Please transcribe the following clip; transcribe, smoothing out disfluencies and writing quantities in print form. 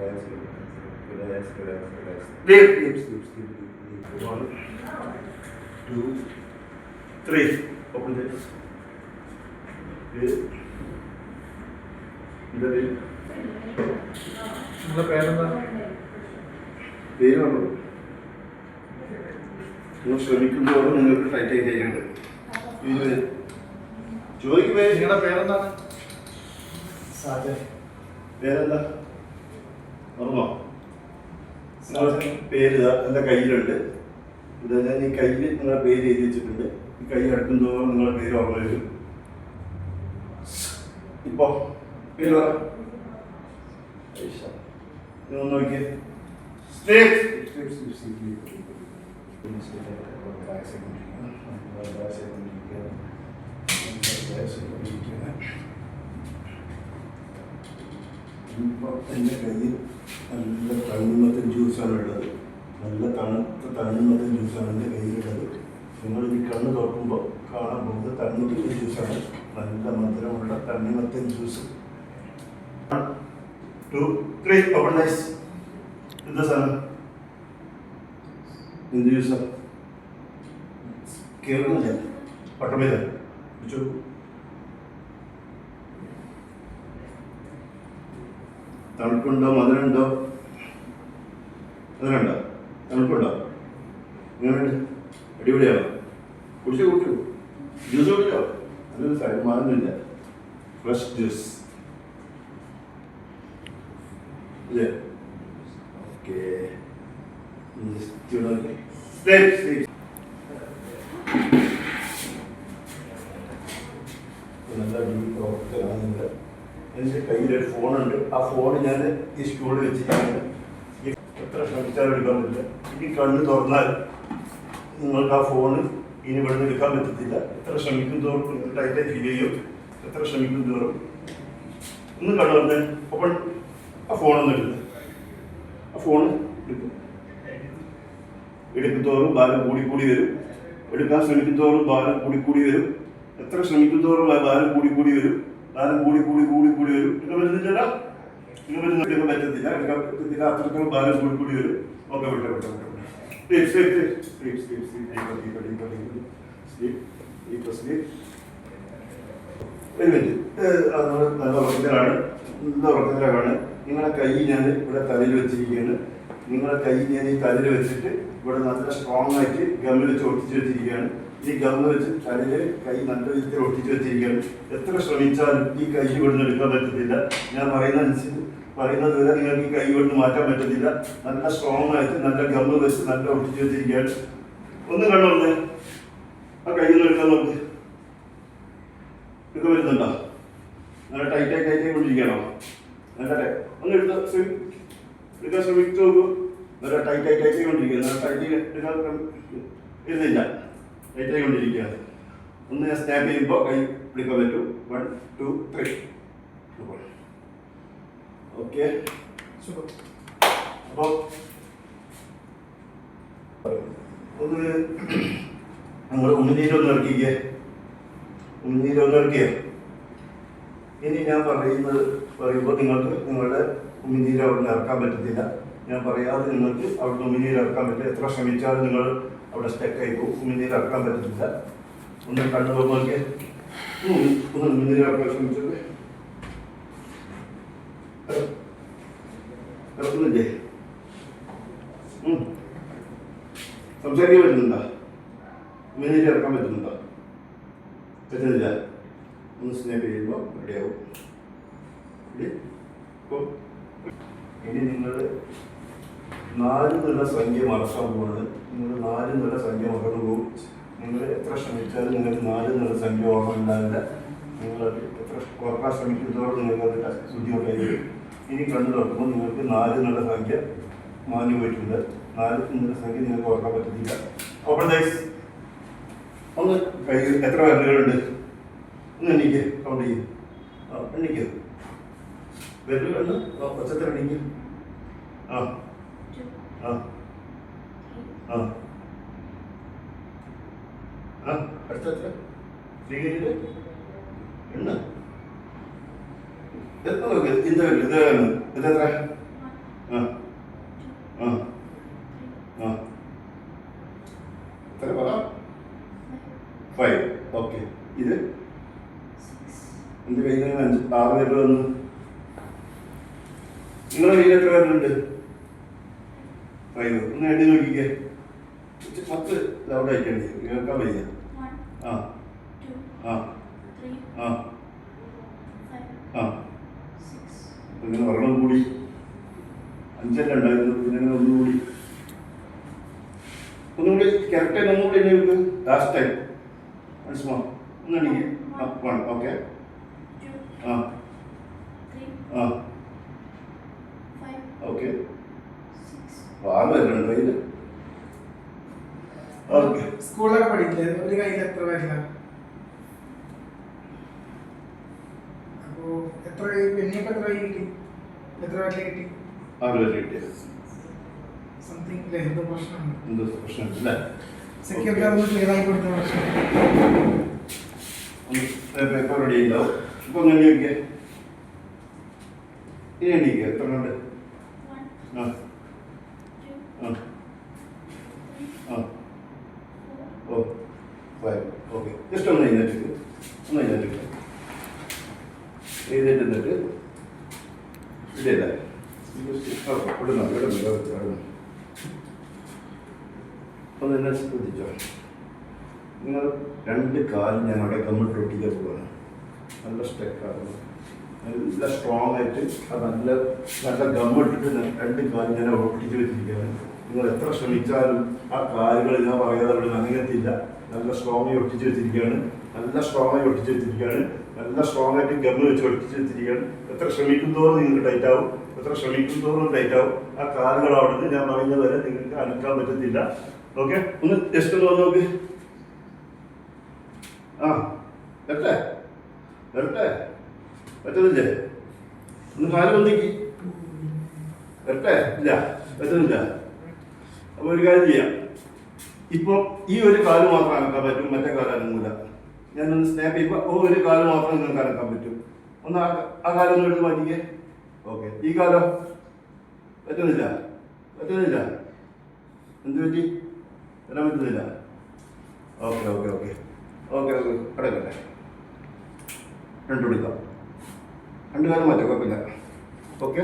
Sleep. 1, 2, 3. Open this. നിങ്ങളുടെ പേരെന്താ? പേര് പറഞ്ഞു. നിങ്ങൾ ശ്രമിക്കുമ്പോഴും നിങ്ങൾക്ക് ടൈറ്റ് ആയി ചെയ്യുന്നുണ്ട്. ചോദിക്കുമേ നിങ്ങളുടെ പേരെന്താണ്? പേരെന്താ? ഓർമ്മ പേര് എൻ്റെ കയ്യിലുണ്ട്. ഇത് ഞാൻ ഈ കയ്യിൽ നിങ്ങളുടെ പേര് എഴുതി വെച്ചിട്ടുണ്ട്. ഈ കൈ അടുക്കുന്തോറും നിങ്ങളുടെ പേര് ഓർമ്മ വരും. ഇപ്പോ പേര് പറ. നിങ്ങൾ നോക്കിയേ. എൻ്റെ കയ്യിൽ നല്ല തണ്ണിമത്തൻ ജ്യൂസാണ് ഉള്ളത്. നല്ല തണുത്ത തണ്ണിമത്തൻ ജ്യൂസാണ് എൻ്റെ കയ്യിലുള്ളത്. നിങ്ങൾ ഈ കണ്ണ് തുറക്കുമ്പോൾ കാണാൻ പോകുന്നത് തണ്ണിമത്തൻ ജ്യൂസാണ്. നല്ല മധുരമുള്ള തണ്ണിമത്തൻ ജ്യൂസ്. 1, 2, 3. Open ice. എന്താ സാധനം? എന്ത് ജ്യൂസാണ്? കേൾക്കുന്നില്ല. പട്ടമേത തണുപ്പുണ്ടോ? മധുരമുണ്ടോ? മധുരമുണ്ടോ? തണുപ്പുണ്ടോ? എങ്ങനെയുണ്ട്? അടിപൊളിയാണോ? കുടിച്ചോ ജ്യൂസ് കുടിച്ചോ? നല്ലൊരു സൈഡ് മാറുന്നില്ല. ഫ്രഷ് ജ്യൂസ് അല്ലേ? ഓക്കെ. നല്ല ഡീപ്പ്. എൻ്റെ കയ്യിലൊരു ഫോണുണ്ട്. ആ ഫോൺ ഞാൻ ഈ സ്റ്റൂളിൽ വെച്ചിരിക്കുകയാണ്. എത്ര ശ്രമിച്ചാലും എടുക്കാൻ പറ്റില്ല. ഇനി കണ്ണ് തുറന്നാൽ നിങ്ങൾക്ക് ആ ഫോണ് ഇനി ഇവിടുന്ന് എടുക്കാൻ പറ്റത്തില്ല. എത്ര ശ്രമിക്കും തോറും നിങ്ങൾക്ക് ടൈറ്റായി ഫീൽ ചെയ്യും. എത്ര ശ്രമിക്കും തോറും ഒന്ന് കണ്ണു തുറന്ന് ഓപ്പൺ. ആ ഫോണൊന്നും എടുത്ത് ആ ഫോണ് എടുക്കും തോറും ഭാരം കൂടി വരും. എടുക്കാൻ ശ്രമിക്കും തോറും ഭാരം കൂടി വരും. എത്ര ശ്രമിക്കും തോറും ഭാരം കൂടി വരും. ഭാരം കൂടി വരും. നിങ്ങൾ വരുന്നില്ല. നിങ്ങൾ എടുക്കാൻ പറ്റത്തില്ല. എടുക്കാൻ പറ്റത്തില്ല. അത്രത്തോളം ഭാരം കൂടി വരും. ഓക്കെ വിട്ടോ. നല്ല ഉറക്കത്തിലാണ്. നിങ്ങളെ കൈ ഞാൻ ഇവിടെ തലയിൽ വെച്ചിരിക്കുകയാണ്. നിങ്ങളെ കൈ ഞാൻ ഈ തലയിൽ വെച്ചിട്ട് ഇവിടെ നല്ല സ്ട്രോങ് ആയിട്ട് ഗമ്മിൽ വെച്ച് ഒട്ടിച്ച് വെച്ചിരിക്കുകയാണ്. ഈ ഗമ്മ വെച്ച് തലയിൽ കൈ നല്ല രീതിയിൽ ഒട്ടിച്ച് വെച്ചിരിക്കുകയാണ്. എത്ര ശ്രമിച്ചാലും ഈ കൈ ഇവിടുന്ന് എടുക്കാൻ പറ്റത്തില്ല. ഞാൻ പറയുന്നത് വരെ നിങ്ങൾക്ക് ഈ കൈ ഇവിടുന്ന് മാറ്റാൻ പറ്റത്തില്ല. നല്ല സ്ട്രോങ് ആയിട്ട് നല്ല ഗമ്മ വെച്ച് നല്ല ഒട്ടിച്ച് വെച്ചിരിക്കുകയാണ്. ഒന്ന് കണ്ടോന്ന് ആ കൈ ഒന്ന് എടുക്കാൻ നോക്ക്. എടുക്കാൻ വരുന്നുണ്ടോ? നല്ല ടൈറ്റായി കൊണ്ടിരിക്കണോ? നല്ല ഒന്ന് എടുക്കാൻ ശ്രമിച്ചു നോക്കൂ. നല്ല ടൈറ്റായി കൊണ്ടിരിക്കുക. നല്ല ടൈറ്റ് എടുക്കാൻ ഇരുന്നില്ല. ടൈറ്റായി കൊണ്ടിരിക്കുകയാണ്. ഒന്ന് ഞാൻ സ്നാപ്പ് ചെയ്യുമ്പോൾ കൈ പിടിക്കാൻ പറ്റും. 1, 2, 3. ഓക്കെ. അപ്പോൾ ഒന്ന് നിങ്ങൾ ഉമിനീരൊന്ന് ഇറക്കിക്കേ. ഇനി ഞാൻ പറയുമ്പോൾ നിങ്ങൾക്ക് നിങ്ങളുടെ ഉമിനീര് അവിടെ നിന്ന് ഇറക്കാൻ പറ്റത്തില്ല. ഞാൻ പറയാതെ നിങ്ങൾക്ക് അവിടെ ഉമിനീര് ഇറക്കാൻ പറ്റില്ല. എത്ര ശ്രമിച്ചാലും നിങ്ങൾ അവിടെ സ്റ്റക്കായി പോകും. ഉമിനീര് ഇറക്കാൻ പറ്റത്തില്ല. ഒന്ന് കണ്ണു നോക്കിയേ. ഒന്ന് ഉമിനീര് ഇറക്കാൻ ശ്രമിച്ചത് ഇറക്കുന്നില്ലേ? സംസാരിക്കാൻ പറ്റുന്നുണ്ടോ? ഉമിനീര് ഇറക്കാൻ പറ്റുന്നുണ്ടോ? പറ്റുന്നില്ല. ഒന്ന് സ്നാപ്പ് ചെയ്യുമ്പോൾ റെഡിയാവും. ഇനി നിങ്ങൾ 4 എന്നുള്ള സംഖ്യ മറക്കാൻ പോകുന്നത്. നിങ്ങൾ 4 എന്നുള്ള സംഖ്യ മറന്നു പോകും. നിങ്ങൾ എത്ര ശ്രമിച്ചാലും നിങ്ങൾക്ക് 4 എന്നുള്ള സംഖ്യ ഓർമ്മ ഉണ്ടാവില്ല. നിങ്ങൾ എത്ര ഓർക്കാൻ ശ്രമിക്കുന്നതോടെ നിങ്ങൾക്ക് അത് ബുദ്ധിമുട്ടായി. ഇനി കണ്ണു തുറക്കുമ്പോൾ നിങ്ങൾക്ക് 4 എന്നുള്ള സംഖ്യ മാഞ്ഞു പോയിട്ടുണ്ട്. 4 എന്നുള്ള സംഖ്യ നിങ്ങൾക്ക് ഓർക്കാൻ പറ്റത്തില്ല. Open these. ഒന്ന് കൈ എത്ര വിരലുകളുണ്ട്? ഒന്ന് എണ്ണിക്ക്. കൗണ്ട് ചെയ്യും. എണ്ണിക്ക്. വിരലുകൾ പച്ചത്ര എണ്ണിക്ക്. അടുത്ത സ്വീകരിച്ചിട്ട് എണ്ണ. എത്ര നോക്കിയത്? ഇതെത്ര? ആ ആ ആ എത്ര പറ 5. ഓക്കെ. ഇത് എൻ്റെ കയ്യിൽ നിന്ന് 6 പേര് വന്നു. നിങ്ങളുടെ കയ്യിൽ എത്ര പേരുണ്ട്? 5. ഒന്ന് എണ്ണി നോക്കിക്കേ. 10 ലൗഡ് ആയിട്ടുണ്ട്, കേൾക്കാൻ വയ്യ. ആ ആ ആ ആ ഇങ്ങനെ ഒരെണ്ണം കൂടി 5 ഉണ്ടായിരുന്നു, പിന്നെ ഒന്നുകൂടി കറക്റ്റായി ഒന്നുകൂടി എന്നെ വെക്ക്. ലാസ്റ്റ് ടൈം മനസ്സിലാവും. ഒന്ന് എണ്ണിക്ക്. 1. ഓക്കെ. ആ ആ ഓക്കെ. 6 പേരുണ്ട് കയ്യിൽ. ഓക്കെ. സ്കൂളിലൊക്കെ പഠിക്കില്ലേ ഒരു കയ്യിൽ എത്ര പേരില്ല? അപ്പോ എത്ര പെണ്ണിയൊക്കെ എത്ര കൈ കിട്ടി? എത്ര പേരിലെ കിട്ടി? 6 പേര് കിട്ടിയത്. സംതിങ് ഇല്ലേ? എന്തോ പ്രശ്നമുണ്ട്. എന്തോ പ്രശ്നമില്ല. സെക്യൂരിറ്റി അതൊന്ന് ക്ലിയർ ആയി കൊടുത്ത പ്രശ്നം. പേപ്പർ റെഡി ഉണ്ടാവും. ഇപ്പൊ ഒന്ന് എണ്ണി വയ്ക്കുക. ഇനി എണ്ണിക്കുക. എത്ര ഉണ്ട്? ആ ആ ആ ഓ 5. ഓക്കെ. ജസ്റ്റ് ഒന്ന് കഴിഞ്ഞിട്ട് എഴുതിട്ട് ഇല്ല ഒന്ന് എന്നെ ശ്രദ്ധിച്ചോ. നിങ്ങൾ 2 കാലും ഞാൻ അവിടെ കമ്മിട്ട് ഒട്ടിക്കാൻ പോവാണ്. നല്ല സ്റ്റെക്കാണ്, നല്ല സ്ട്രോങ് ആയിട്ട് നല്ല ഗമ്മിട്ടിട്ട് 2 കാലും ഞാൻ ഒട്ടിച്ച് വെച്ചിരിക്കുകയാണ്. നിങ്ങൾ എത്ര ശ്രമിച്ചാലും ആ കാലുകൾ ഞാൻ പറയാതെ അവിടെ നനങ്ങത്തില്ല. നല്ല സ്ട്രോങ് ആയി ഒട്ടിച്ച് വെച്ചിരിക്കുകയാണ്. നല്ല സ്ട്രോങ് ആയിട്ട് ഗമ്മ് വെച്ച് ഒട്ടിച്ച് വെച്ചിരിക്കുകയാണ്. എത്ര ശ്രമിക്കുന്തോറും നിങ്ങൾക്ക് ടൈറ്റ് ആവും. ആ കാലുകൾ അവിടെ നിന്ന് ഞാൻ പറയുന്നത് വരെ നിങ്ങൾക്ക് അനക്കാൻ പറ്റത്തില്ല. ഓക്കെ. ഒന്ന് ജസ്റ്റ് ഒന്ന് വന്ന് നോക്ക്. ആ വരട്ടെ പറ്റുന്നില്ലേ? ഒന്ന് കാല് വന്നിക്ക്. വരട്ടെ? ഇല്ല, പറ്റുന്നില്ല. അപ്പൊ ഒരു കാര്യം ചെയ്യാം. ഇപ്പൊ ഈ ഒരു കാല് മാത്രം അനക്കാൻ പറ്റും, മറ്റേ കാലം അനങ്ങൂല. ഞാനൊന്ന് സ്നാപ്പ് ചെയ്യുമ്പോൾ ഒരു കാല് മാത്രം നിങ്ങൾക്ക് അനക്കാൻ പറ്റും. ഒന്ന് ആ കാലം ഒന്ന് എടുത്ത് മാറ്റിക്കേ. ഓക്കെ. ഈ കാലം പറ്റുന്നില്ല. എന്ത് പറ്റി? വരാൻ പറ്റുന്നില്ല. ഓക്കെ കിടക്കട്ടെ. 2 എടുക്കാം. 2 കാലം മാറ്റാം, കുഴപ്പമില്ല. ഓക്കെ.